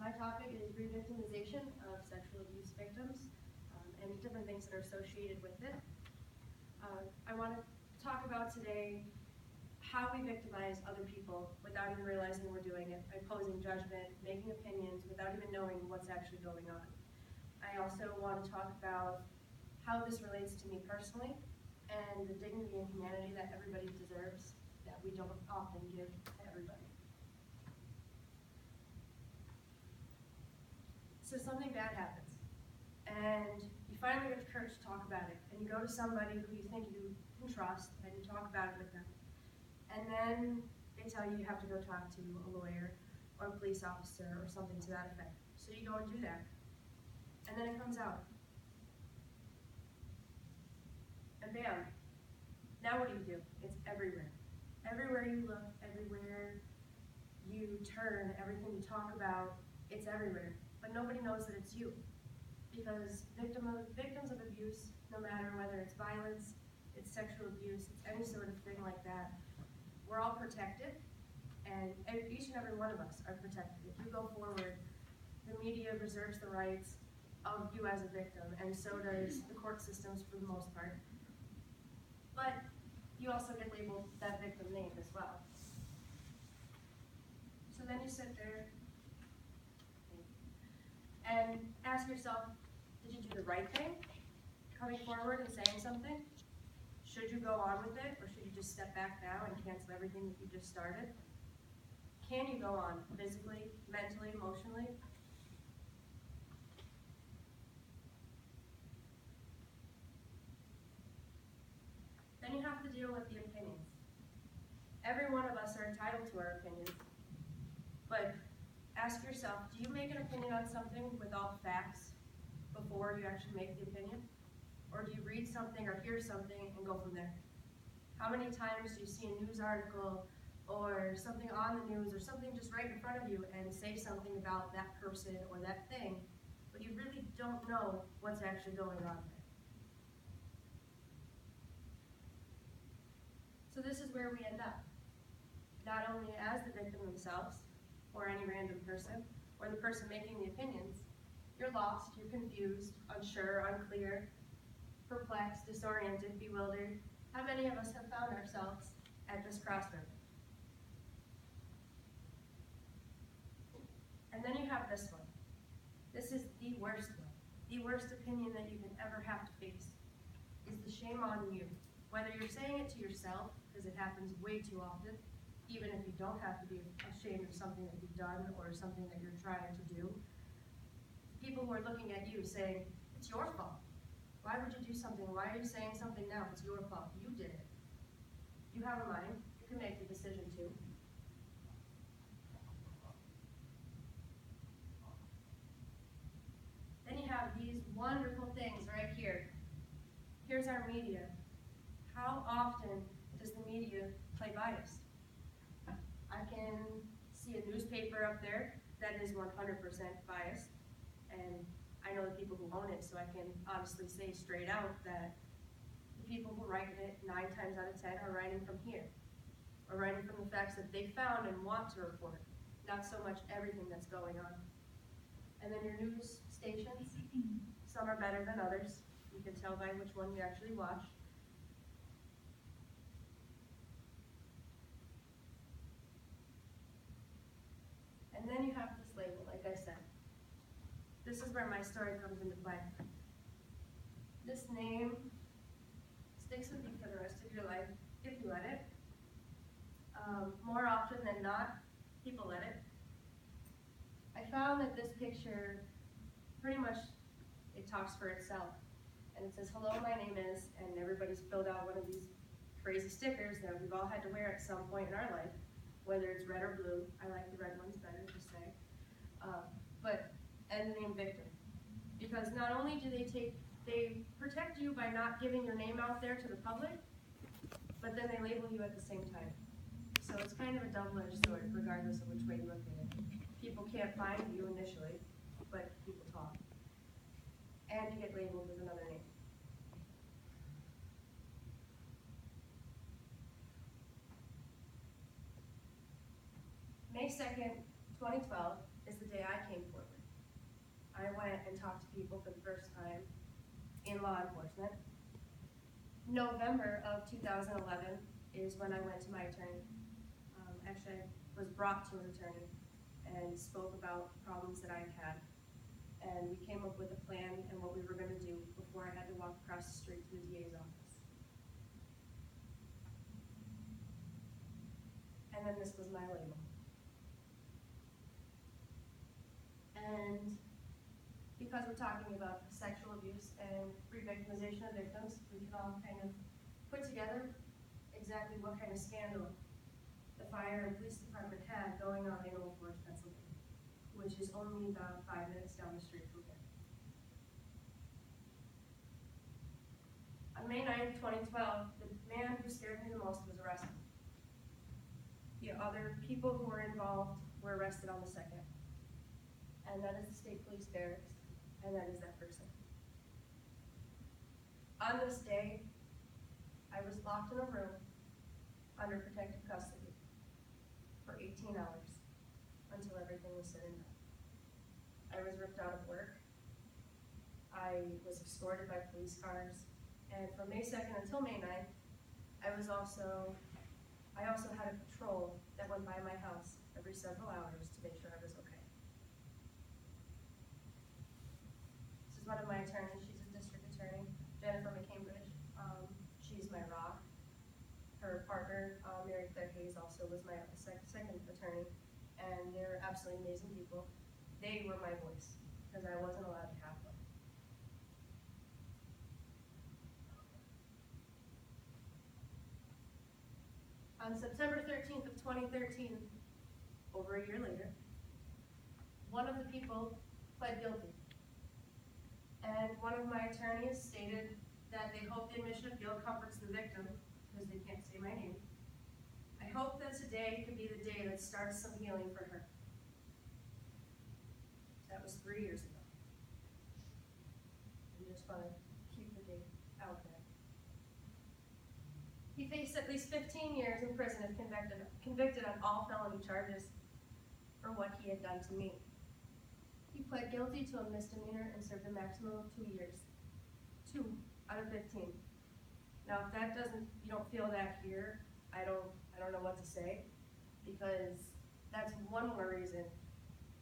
My topic is re-victimization of sexual abuse victims and different things that are associated with it. I want to talk about today how we victimize other people without even realizing we're doing it, by posing judgment, making opinions, without even knowing what's actually going on. I also want to talk about how this relates to me personally and the dignity and humanity that everybody deserves that we don't often give to everybody. So something bad happens, and you finally get the courage to talk about it, and you go to somebody who you think you can trust, and you talk about it with them. And then they tell you you have to go talk to a lawyer or a police officer or something to that effect. So you go and do that. And then it comes out. And bam, now what do? It's everywhere. Everywhere you look, everywhere you turn, everything you talk about, it's everywhere. But nobody knows that it's you. Because victims of abuse, no matter whether it's violence, it's sexual abuse, it's any sort of thing like that, we're all protected, and each and every one of us are protected. If you go forward, the media reserves the rights of you as a victim, and so does the court systems for the most part. But you also get labeled that victim name as well. So then you sit there and ask yourself, did you do the right thing? Coming forward and saying something? Should you go on with it, or should you just step back now and cancel everything that you just started? Can you go on physically, mentally, emotionally? Then you have to deal with the opinions. Every one of us are entitled to our opinions, but ask yourself, do you make an opinion on something with all the facts before you actually make the opinion? Or do you read something or hear something and go from there? How many times do you see a news article or something on the news or something just right in front of you and say something about that person or that thing, but you really don't know what's actually going on there? So this is where we end up. Not only as the victim themselves, or any random person, or the person making the opinions, you're lost, you're confused, unsure, unclear, perplexed, disoriented, bewildered. How many of us have found ourselves at this crossroad? And then you have this one. This is the worst one. The worst opinion that you can ever have to face is the shame on you. Whether you're saying it to yourself, because it happens way too often, even if you don't have to be ashamed of something that you've done or something that you're trying to do. People who are looking at you saying, it's your fault. Why would you do something? Why are you saying something now? It's your fault. You did it. You have a mind. You can make the decision too. Then you have these wonderful things right here. Here's our media. How often does the media play bias? I can see a newspaper up there that is 100% biased, and I know the people who own it, so I can honestly say straight out that the people who write it 9 times out of 10 are writing from here, or writing from the facts that they found and want to report, not so much everything that's going on. And then your news stations, some are better than others. You can tell by which one you actually watch. And then you have this label, like I said. This is where my story comes into play. This name sticks with you for the rest of your life, if you let it. More often than not, people let it. I found that this picture, pretty much, it talks for itself. And it says, hello, my name is, and everybody's filled out one of these crazy stickers that we've all had to wear at some point in our life. Whether it's red or blue, I like the red ones better, just saying. And the name victim. Because not only do they protect you by not giving your name out there to the public, but then they label you at the same time. So it's kind of a double-edged sword, regardless of which way you look at it. People can't find you initially, but people talk. And you get labeled with another name. May 2nd, 2012 is the day I came forward. I went and talked to people for the first time in law enforcement. November of 2011 is when I went to my attorney. Actually, I was brought to an attorney and spoke about problems that I had. And we came up with a plan and what we were going to do before I had to walk across the street to the DA's office. And then this was my label. And because we're talking about sexual abuse and re-victimization of victims, we can all kind of put together exactly what kind of scandal the fire and police department had going on in Old Forge, Pennsylvania, which is only about 5 minutes down the street from here. On May 9th, 2012, the man who scared me the most was arrested. The other people who were involved were arrested on the 2nd. And that is the state police barracks, and that is that person. On this day, I was locked in a room under protective custody for 18 hours until everything was said and done. I was ripped out of work. I was escorted by police cars. And from May 2nd until May 9th, I also had a patrol that went by my house every several hours to make sure I was okay. This is one of my attorneys. She's a district attorney, Jennifer McCambridge. She's my rock. Her partner, Mary Claire Hayes, also was my second attorney, and they're absolutely amazing people. They were my voice, because I wasn't allowed to have one. On September 13th of 2013, over a year later, one of the people pled guilty. And one of my attorneys stated that they hope the admission of guilt comforts the victim, because they can't say my name. I hope that today could be the day that starts some healing for her. That was 3 years ago. I just want to keep the date out there. He faced at least 15 years in prison if convicted on all felony charges for what he had done to me. He pled guilty to a misdemeanor and served a maximum of 2 years. 2 out of 15. Now, if that you don't feel that here, I don't know what to say, because that's one more reason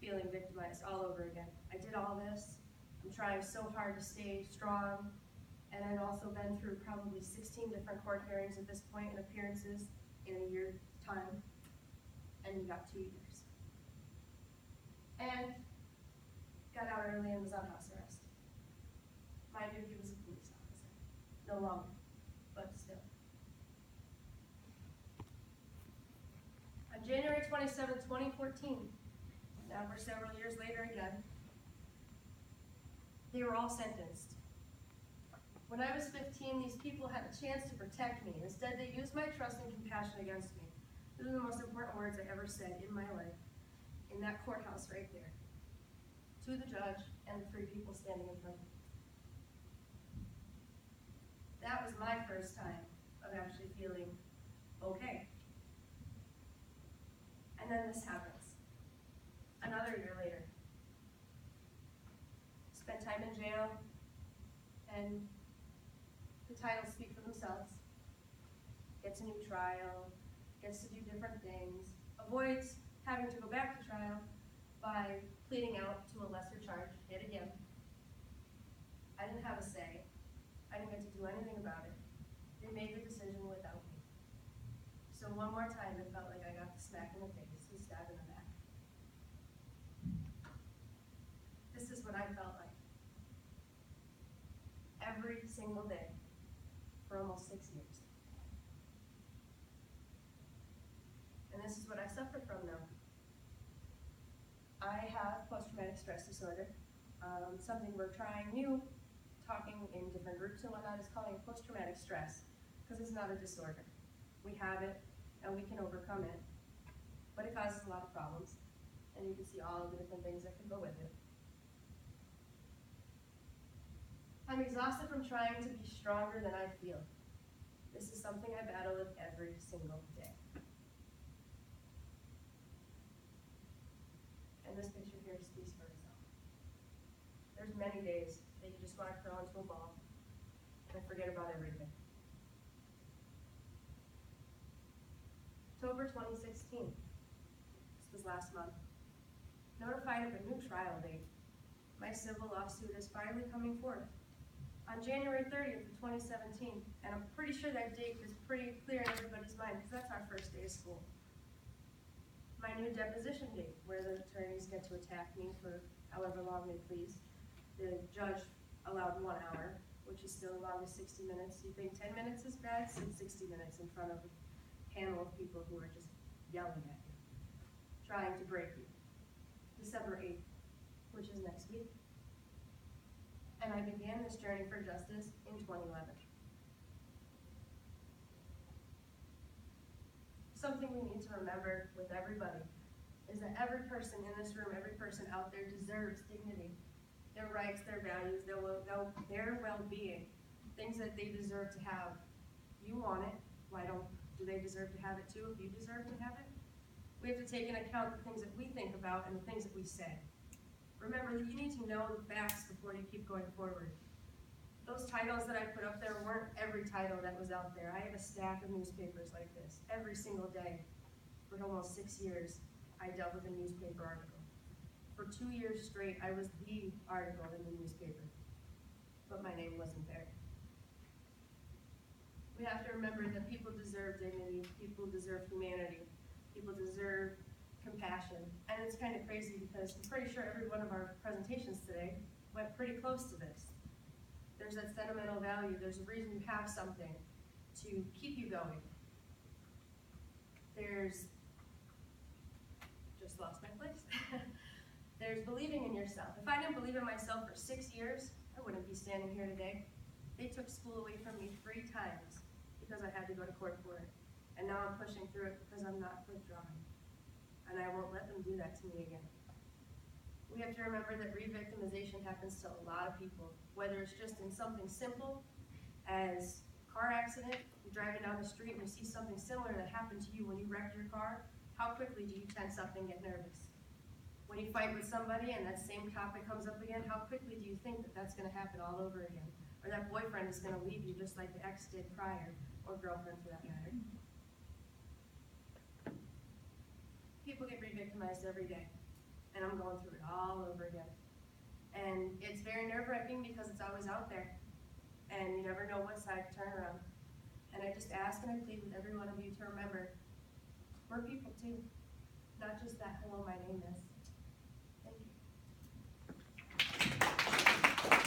feeling victimized all over again. I did all this. I'm trying so hard to stay strong, and I've also been through probably 16 different court hearings at this point and appearances in a year's time, and you got 2 years. And got out early and was on house arrest. Mind you, he was a police officer. No longer, but still. On January 27, 2014, now we're several years later again, they were all sentenced. When I was 15, these people had a chance to protect me. Instead, they used my trust and compassion against me. These are the most important words I ever said in my life, in that courthouse right there, to the judge and the 3 people standing in front of me. That was my first time of actually feeling okay. And then this happens. Another year later. Spent time in jail, and the titles speak for themselves. Gets a new trial, gets to do different things, avoids having to go back to trial by pleading out to a lesser charge yet again. I didn't have a say. I didn't get to do anything about it. They made the decision without me. So one more time, it felt like I got the smack in the face and stabbed in the back. This is what I felt like every single day for almost 6 years. And this is what I suffer from now. I have post-traumatic stress disorder, something we're trying talking in different groups and whatnot, is calling it post-traumatic stress, because it's not a disorder. We have it, and we can overcome it, but it causes a lot of problems, and you can see all of the different things that can go with it. I'm exhausted from trying to be stronger than I feel. This is something I battle with every single day. And this picture here speaks for itself. There's many days that you just want to curl into a ball and forget about everything. October 2016, this was last month, notified of a new trial date. My civil lawsuit is finally coming forth on January 30th of 2017, and I'm pretty sure that date is pretty clear in everybody's mind because that's our first day of school. My new deposition date, where the attorneys get to attack me for however long they please. The judge allowed 1 hour, which is still long as 60 minutes. You think 10 minutes is bad? Sit 60 minutes in front of a panel of people who are just yelling at you, trying to break you. December 8th, which is next week. And I began this journey for justice in 2011. Something we need to remember with everybody is that every person in this room, every person out there deserves dignity. Their rights, their values, their well-being, things that they deserve to have. You want it, do they deserve to have it too if you deserve to have it? We have to take into account the things that we think about and the things that we say. Remember that you need to know the facts before you keep going forward. Those titles that I put up there weren't every title that was out there. I have a stack of newspapers like this. Every single day, for almost 6 years, I dealt with a newspaper article. For 2 years straight, I was the article in the newspaper, but my name wasn't there. We have to remember that people deserve dignity, people deserve humanity, people deserve compassion. And it's kind of crazy because I'm pretty sure every one of our presentations today went pretty close to this. There's that sentimental value. There's a reason you have something to keep you going. There's, just lost my place. There's believing in yourself. If I didn't believe in myself for 6 years, I wouldn't be standing here today. They took school away from me 3 times because I had to go to court for it. And now I'm pushing through it because I'm not withdrawing. And I won't let them do that to me again. We have to remember that re-victimization happens to a lot of people, whether it's just in something simple as car accident, you're driving down the street and you see something similar that happened to you when you wrecked your car, how quickly do you tense up and get nervous? When you fight with somebody and that same topic comes up again, how quickly do you think that that's going to happen all over again? Or that boyfriend is going to leave you just like the ex did prior, or girlfriend for that matter. People get re-victimized every day, and I'm going through it all over again. And it's very nerve-wracking because it's always out there, and you never know what side to turn around. And I just ask and I plead with every one of you to remember, we're people too, not just that hello, my name is.